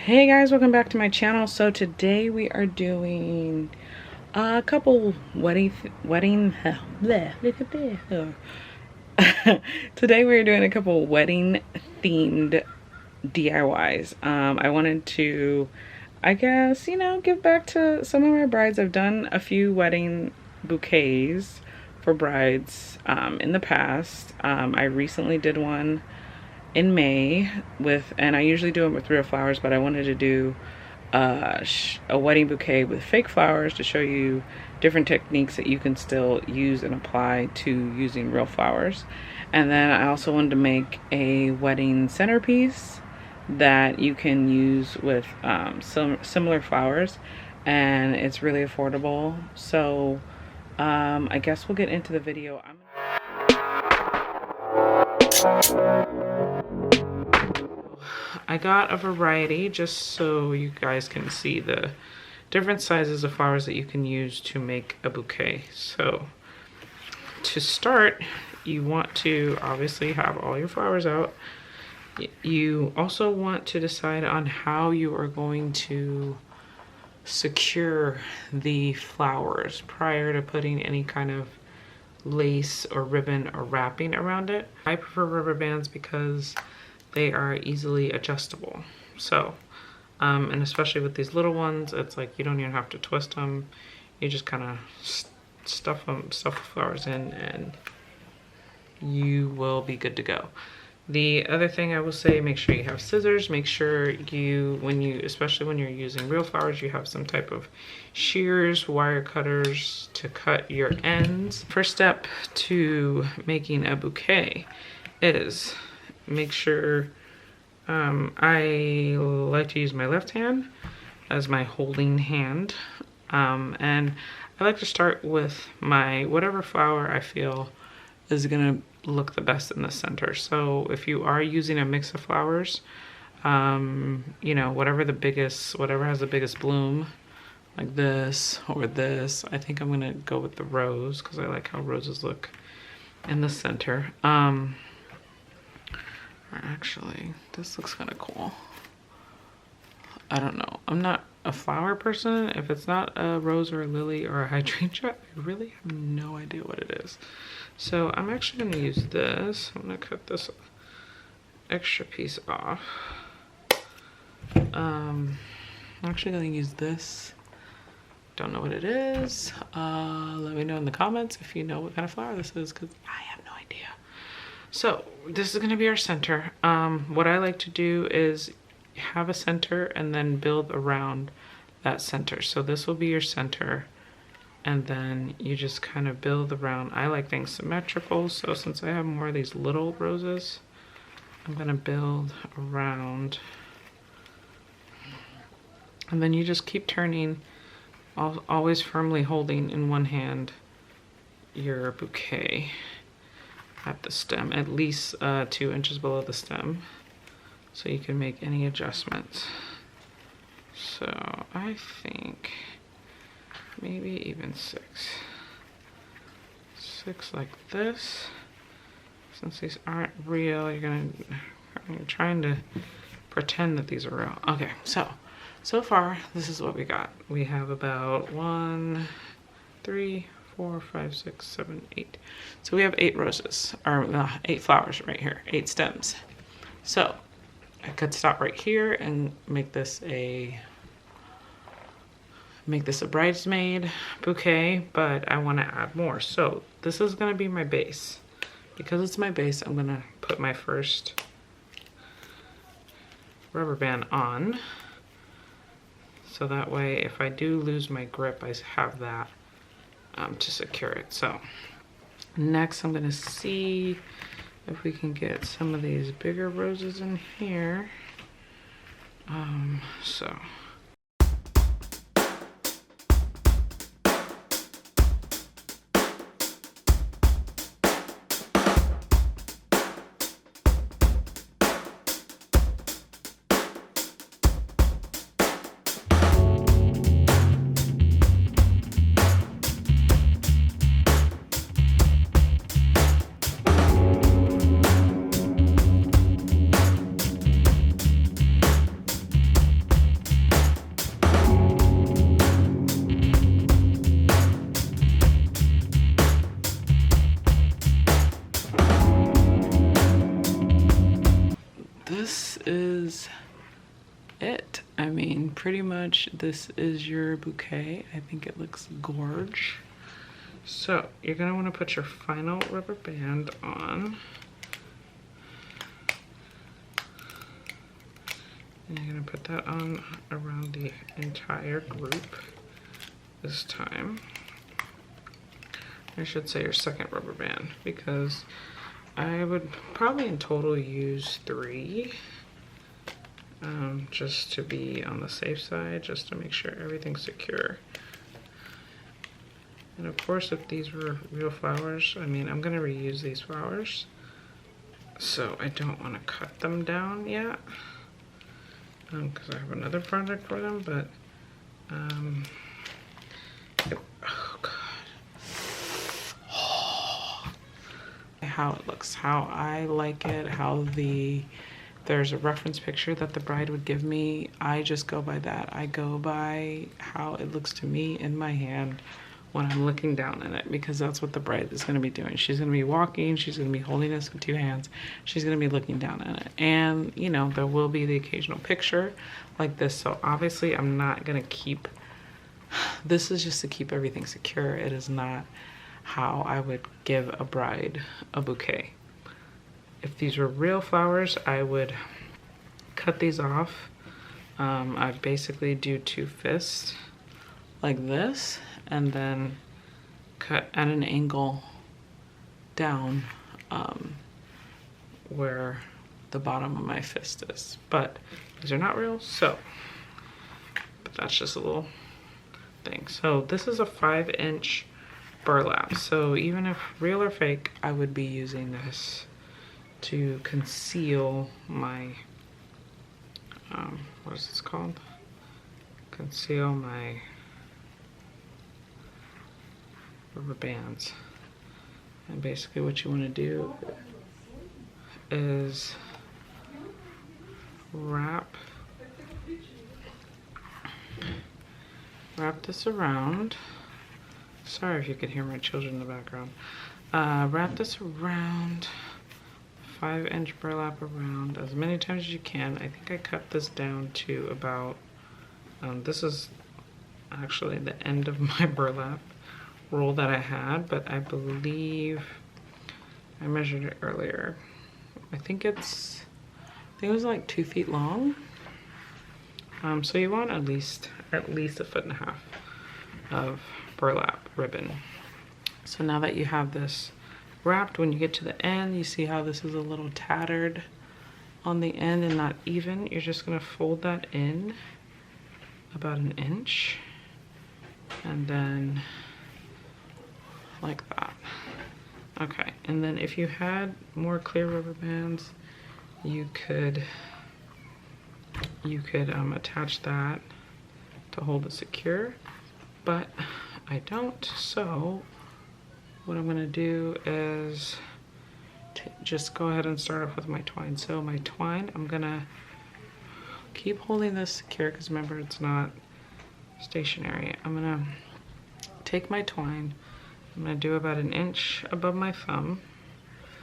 Hey guys, welcome back to my channel. So today we are doing a couple today we are doing a couple wedding themed DIYs. I wanted to, I guess, give back to some of my brides. I've done a few wedding bouquets for brides in the past. I recently did one in May and I usually do them with real flowers, but I wanted to do a wedding bouquet with fake flowers to show you different techniques that you can still use and apply to using real flowers. And then I also wanted to make a wedding centerpiece that you can use with some similar flowers, and it's really affordable. So I guess we'll get into the video. I got a variety just so you guys can see the different sizes of flowers that you can use to make a bouquet. So to start, you want to obviously have all your flowers out. You also want to decide on how you are going to secure the flowers prior to putting any kind of lace or ribbon or wrapping around it. I prefer rubber bands because they are easily adjustable. So, and especially with these little ones, it's like you don't even have to twist them. You just kind of stuff the flowers in and you will be good to go. The other thing I will say, make sure you have scissors. Make sure especially when you're using real flowers, you have some type of shears, wire cutters to cut your ends. First step to making a bouquet is make sure, I like to use my left hand as my holding hand. And I like to start with my whatever flower I feel is gonna look the best in the center. So if you are using a mix of flowers, whatever has the biggest bloom, like this or this, I think I'm gonna go with the rose because I like how roses look in the center. Actually, this looks kind of cool. I don't know. I'm not a flower person. If it's not a rose or a lily or a hydrangea, I really have no idea what it is. So I'm actually going to use this. I'm going to cut this extra piece off. I'm actually going to use this. Don't know what it is. Let me know in the comments if you know what kind of flower this is, because I have no idea. So this is going to be our center. What I like to do is have a center and then build around that center. So this will be your center, and then you just kind of build around. I like things symmetrical, so since I have more of these little roses, I'm going to build around. And then you just keep turning, always firmly holding in one hand your bouquet at the stem, at least 2 inches below the stem, so you can make any adjustments. So I think maybe even 6 like this. Since these aren't real, you're trying to pretend that these are real. Okay, so far this is what we got. We have about 1, 3, 4, 5, 6, 7, 8. So we have 8 roses, or 8 flowers right here, 8 stems. So I could stop right here and make this a bridesmaid bouquet, but I want to add more. So this is going to be my base. Because it's my base, I'm going to put my first rubber band on. So that way, if I do lose my grip, I have that to secure it. So next I'm going to see if we can get some of these bigger roses in here. So it. I mean, pretty much this is your bouquet. I think it looks gorge. So you're gonna wanna put your final rubber band on. And you're gonna put that on around the entire group this time. I should say your second rubber band, because I would probably in total use 3. Just to be on the safe side, just to make sure everything's secure. And of course, if these were real flowers, I mean, I'm gonna reuse these flowers, so I don't want to cut them down yet, because I have another project for them. But oh god, how it looks, how I like it, how there's a reference picture that the bride would give me. I just go by that. I go by how it looks to me in my hand when I'm looking down in it, because that's what the bride is going to be doing. She's going to be walking, she's going to be holding this with 2 hands, she's going to be looking down in it. And you know, there will be the occasional picture like this, so obviously I'm not going to keep, this is just to keep everything secure. It is not how I would give a bride a bouquet. If these were real flowers, I would cut these off. I basically do 2 fists like this, and then cut at an angle down where the bottom of my fist is. But these are not real, so, but that's just a little thing. So this is a 5-inch burlap. So even if real or fake, I would be using this to conceal my, what is this called? Conceal my rubber bands. And basically what you want to do is wrap this around. Sorry if you could hear my children in the background. Wrap this around, 5-inch burlap around as many times as you can. I think I cut this down to about, this is actually the end of my burlap roll that I had, but I believe I measured it earlier. I think it was like 2 feet long. So you want at least 1.5 feet of burlap ribbon. So now that you have this wrapped, when you get to the end, you see how this is a little tattered on the end and not even. You're just gonna fold that in about 1 inch, and then like that. Okay, and then if you had more clear rubber bands, you could attach that to hold it secure, but I don't. So what I'm gonna do is just go ahead and start off with my twine. So my twine, I'm gonna keep holding this secure because remember, it's not stationary. I'm gonna take my twine, I'm gonna do about 1 inch above my thumb.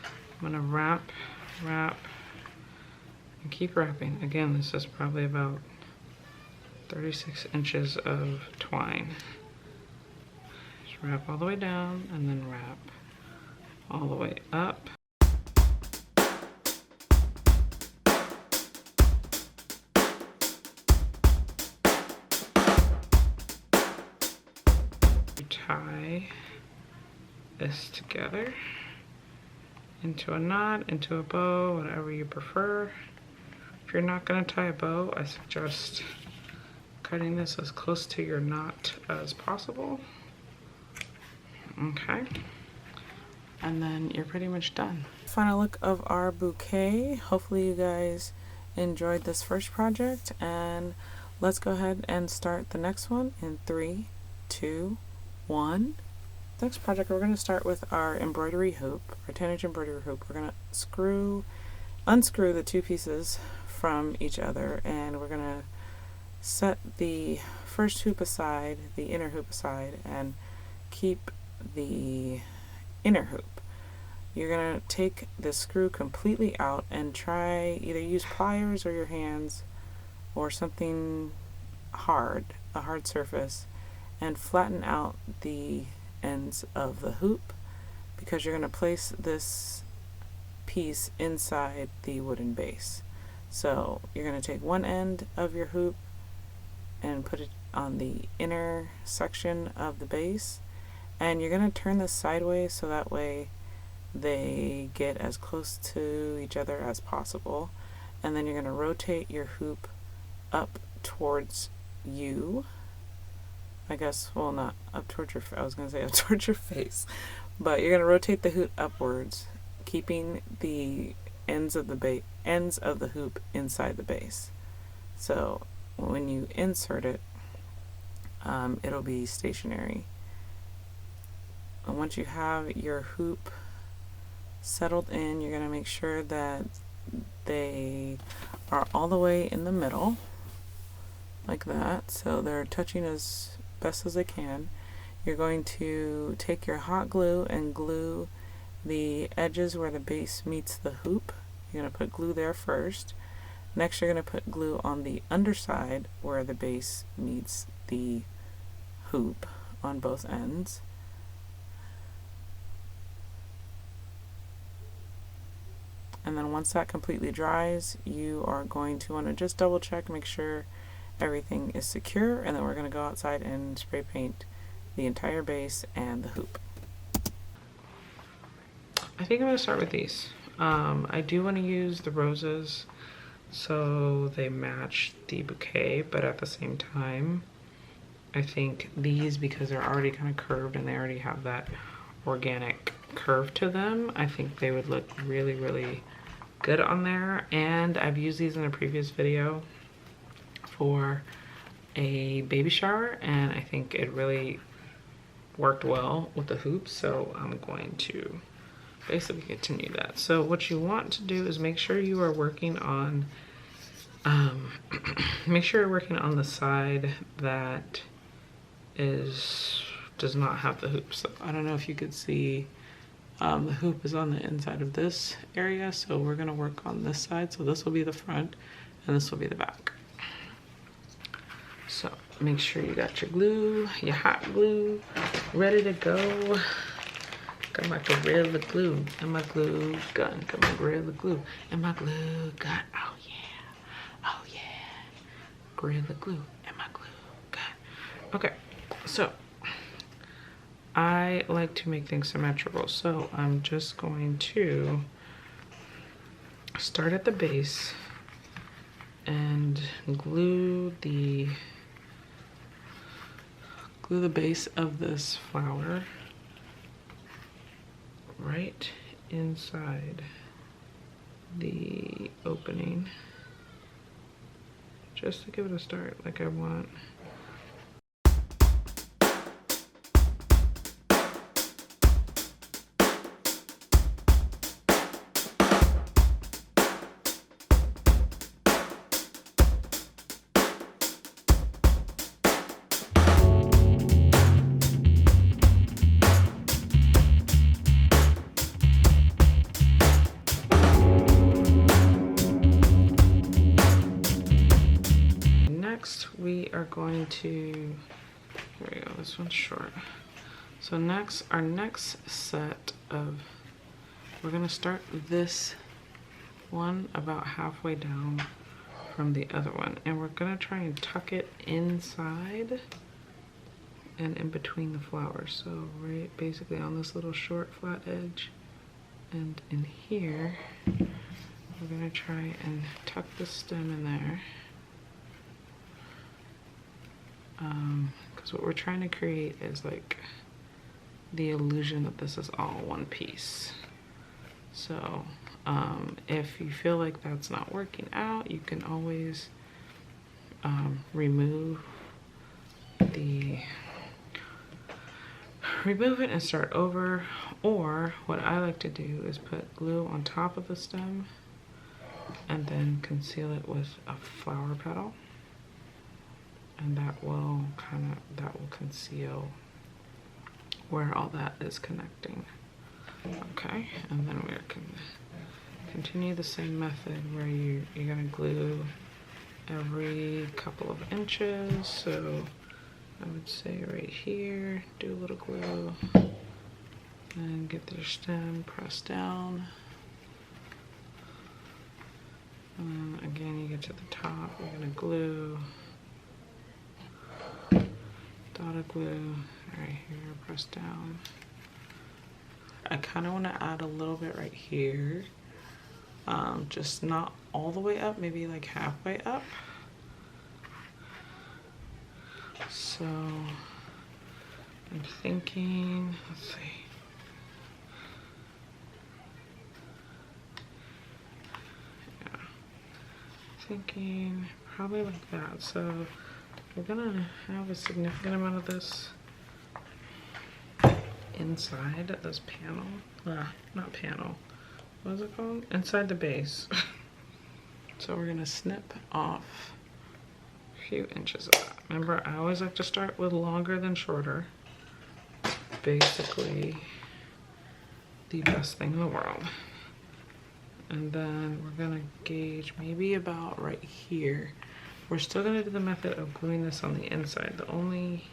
I'm gonna wrap, and keep wrapping. Again, this is probably about 36 inches of twine. Just wrap all the way down and then wrap all the way up. You tie this together into a knot, into a bow, whatever you prefer. If you're not going to tie a bow, I suggest cutting this as close to your knot as possible. Okay, and then you're pretty much done. Final look of our bouquet. Hopefully you guys enjoyed this first project, and let's go ahead and start the next one in 3, 2, 1. Next project, we're going to start with our embroidery hoop, our 10-inch embroidery hoop. We're going to unscrew the 2 pieces from each other, and we're going to set the first hoop aside, the inner hoop aside, and keep the inner hoop. You're going to take the screw completely out and try either use pliers or your hands or something hard, a hard surface, and flatten out the ends of the hoop, because you're going to place this piece inside the wooden base. So you're going to take one end of your hoop and put it on the inner section of the base, and you're going to turn this sideways so that way they get as close to each other as possible. And then you're going to rotate your hoop up towards you. I guess, well, not up towards your, I was going to say up towards your face, but you're going to rotate the hoop upwards, keeping the ends of the hoop inside the base. So when you insert it, it'll be stationary. And once you have your hoop settled in, you're going to make sure that they are all the way in the middle, like that, so they're touching as best as they can. You're going to take your hot glue and glue the edges where the base meets the hoop. You're going to put glue there first. Next, you're going to put glue on the underside where the base meets the hoop on both ends. And then once that completely dries, you are going to want to just double check, make sure everything is secure, and then we're going to go outside and spray paint the entire base and the hoop. I think I'm going to start with these. I do want to use the roses so they match the bouquet, but at the same time, I think these, because they're already kind of curved and they already have that organic curve to them, I think they would look really, really good on there. And I've used these in a previous video for a baby shower, and I think it really worked well with the hoops, so I'm going to basically continue that. So what you want to do is make sure you are working on make sure you're working on the side that does not have the hoop. So I don't know if you could see, the hoop is on the inside of this area, so we're going to work on this side. So this will be the front and this will be the back. So make sure you got your glue, your hot glue, ready to go. Got my Gorilla Glue and my glue gun. Got my Gorilla Glue and my glue gun. Oh yeah, oh yeah. Gorilla Glue and my glue gun. Okay, so I like to make things symmetrical, so I'm just going to start at the base and glue the base of this flower right inside the opening, just to give it a start like I want. We are going to, here we go, this one's short. So next, our next set of, we're going to start this one about halfway down from the other one, and we're going to try and tuck it inside and in between the flowers. So right basically on this little short flat edge, and in here we're going to try and tuck the stem in there. Because what we're trying to create is like the illusion that this is all one piece. So if you feel like that's not working out, you can always remove it and start over. Or what I like to do is put glue on top of the stem and then conceal it with a flower petal. And that will conceal where all that is connecting. Okay, and then we're going to continue the same method where you're going to glue every couple of inches. So I would say right here, do a little glue and get their stem pressed down. And then again, you get to the top, we're gonna glue, dotted glue right here, press down. I kind of want to add a little bit right here, just not all the way up, maybe like halfway up. So I'm thinking, let's see. Yeah, thinking probably like that. So we're gonna have a significant amount of this inside this panel. Not panel. What is it called? Inside the base. So we're gonna snip off a few inches of that. Remember, I always like to start with longer than shorter. It's basically the best thing in the world. And then we're gonna gauge maybe about right here. We're still gonna do the method of gluing this on the inside. The only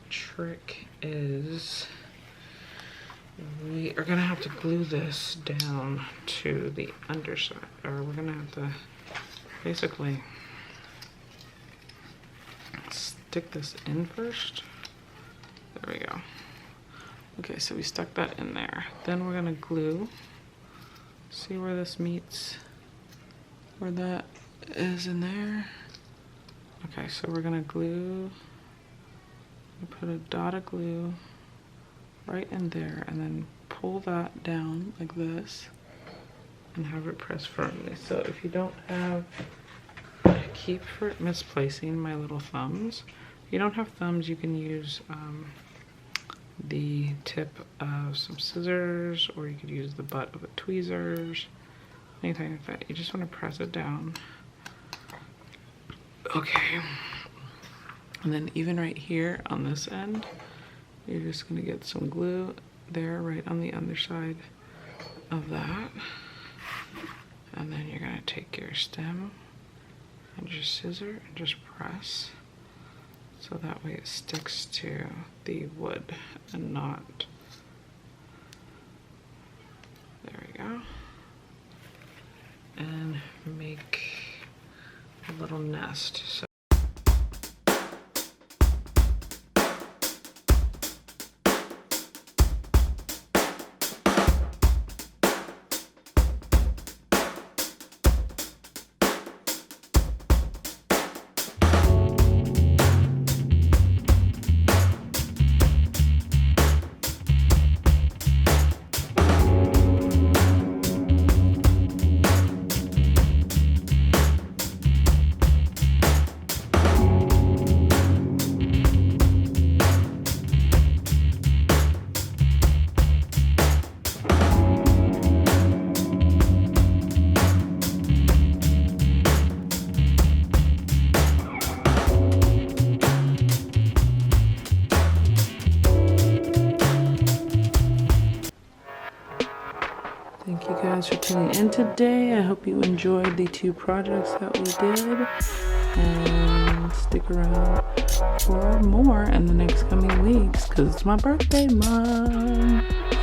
trick is we are gonna have to glue this down to the underside, or we're gonna have to basically stick this in first. There we go. Okay, so we stuck that in there. Then we're gonna glue. See where this meets, where that is in there. Okay, so we're gonna glue, put a dot of glue right in there and then pull that down like this and have it press firmly. So if you don't have, I keep misplacing my little thumbs. If you don't have thumbs, you can use the tip of some scissors, or you could use the butt of a tweezers, anything like that. You just want to press it down. Okay, and then even right here on this end, you're just going to get some glue there right on the underside of that, and then you're going to take your stem and your scissor and just press, so that way it sticks to the wood and not, there we go, and make a little nest. So thank you guys for tuning in today. I hope you enjoyed the 2 projects that we did, and stick around for more in the next coming weeks because it's my birthday month.